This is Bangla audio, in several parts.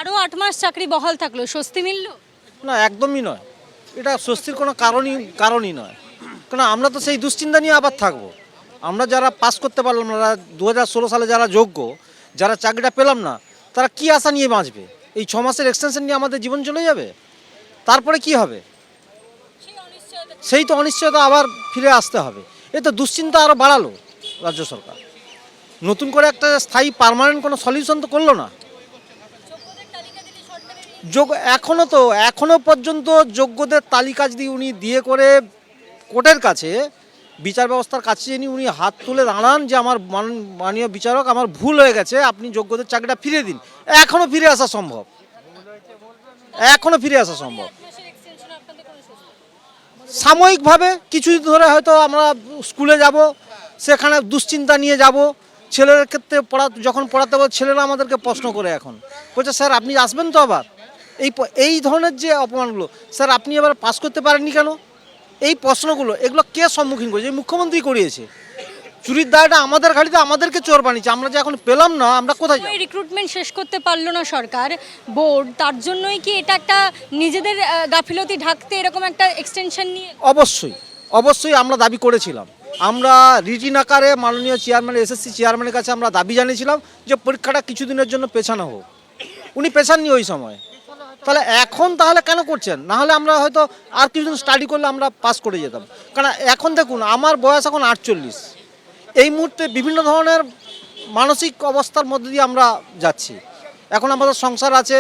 আরও 8 মাস চাকরি বহাল থাকলো, স্বস্তি মিলল? না, একদমই নয়। এটা স্বস্তির কোনো কারণই নয়। কারণ আমরা তো সেই দুশ্চিন্তা নিয়ে আবার থাকবো। আমরা যারা পাস করতে পারলাম না, 2016 সালে যারা যোগ্য, যারা চাকরিটা পেলাম না, তারা কি আশা নিয়ে বাঁচবে? এই 6 মাসের এক্সটেনশন নিয়ে আমাদের জীবন চলে যাবে? তারপরে কি হবে? সেই তো অনিশ্চয়তা আবার ফিরে আসতে হবে। এই তো দুশ্চিন্তা আরও বাড়ালো রাজ্য সরকার। নতুন করে একটা স্থায়ী পার্মানেন্ট কোনো সলিউশন তো করলো না। এখনো পর্যন্ত যোগ্যদের তালিকা যদি উনি দিয়ে করে কোর্টের কাছে, বিচার ব্যবস্থার কাছে যিনি উনি হাত তুলে দাঁড়ান যে আমার মাননীয় বিচারক, আমার ভুল হয়ে গেছে, আপনি যোগ্যদের চাকরিটা ফিরিয়ে দিন, এখনো ফিরে আসা সম্ভব। সাময়িকভাবে কিছুদিন ধরে হয়তো আমরা স্কুলে যাব, সেখানে দুশ্চিন্তা নিয়ে যাব। ছেলের ক্ষেত্রে যখন পড়াতে হবে, ছেলেরা আমাদেরকে প্রশ্ন করে এখন বলছে, স্যার আপনি আসবেন তো আবার? এই ধরনের যে অপমানগুলো, স্যার আপনি এবার পাস করতে পারেননি কেন, এই প্রশ্নগুলো, এগুলো কে সম্মুখীন করেছে? এই মুখ্যমন্ত্রী করিয়েছে। চুরির দায়টা আমাদের ঘাড়িতে, আমাদেরকে চোর বানিয়েছে। আমরা যে এখন পেলাম না, আমরা কোথায় যাব? রিক্রুটমেন্ট শেষ করতে পারলো না সরকার, বোর্ড, তার জন্যই কি এটা একটা নিজেদের গাফিলতি ঢাকতে এরকম একটা এক্সটেনশন নিয়ে? অবশ্যই আমরা দাবি করেছিলাম। আমরা রিটিন আকারে মাননীয় চেয়ারম্যান, এসএসসি চেয়ারম্যানের কাছে আমরা দাবি জানিয়েছিলাম যে পরীক্ষাটা কিছুদিনের জন্য পেছানো হোক। উনি পেছাননি ওই সময়। তাহলে এখন তাহলে কেন করছেন? না হলে আমরা হয়তো আর কিছুদিন স্টাডি করলে আমরা পাস করে যেতাম। কারণ এখন দেখুন, আমার বয়স এখন 48। এই মুহূর্তে বিভিন্ন ধরনের মানসিক অবস্থার মধ্যে দিয়ে আমরা যাচ্ছি। এখন আমাদের সংসার আছে,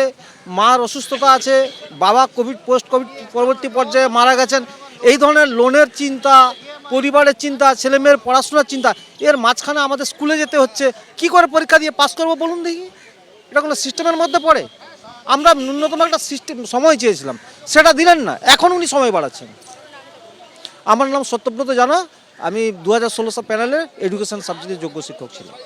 মার অসুস্থতা আছে, বাবা পোস্ট কোভিড পরবর্তী পর্যায়ে মারা গেছেন। এই ধরনের লোনের চিন্তা, পরিবারের চিন্তা, ছেলেমেয়ের পড়াশোনার চিন্তা, এর মাঝখানে আমাদের স্কুলে যেতে হচ্ছে। কি করে পরীক্ষা দিয়ে পাস করবো বলুন দেখি? এটা কোনো সিস্টেমের মধ্যে পড়ে? আমরা ন্যূনতম একটা সময় চেয়েছিলাম, সেটা দিলেন না, এখন উনি সময় বাড়াচ্ছেন। আমার নাম সত্যব্রত জানা, আমি 2016 প্যানেলের এডুকেশন সাবজেক্টের যোগ্য শিক্ষক ছিলাম।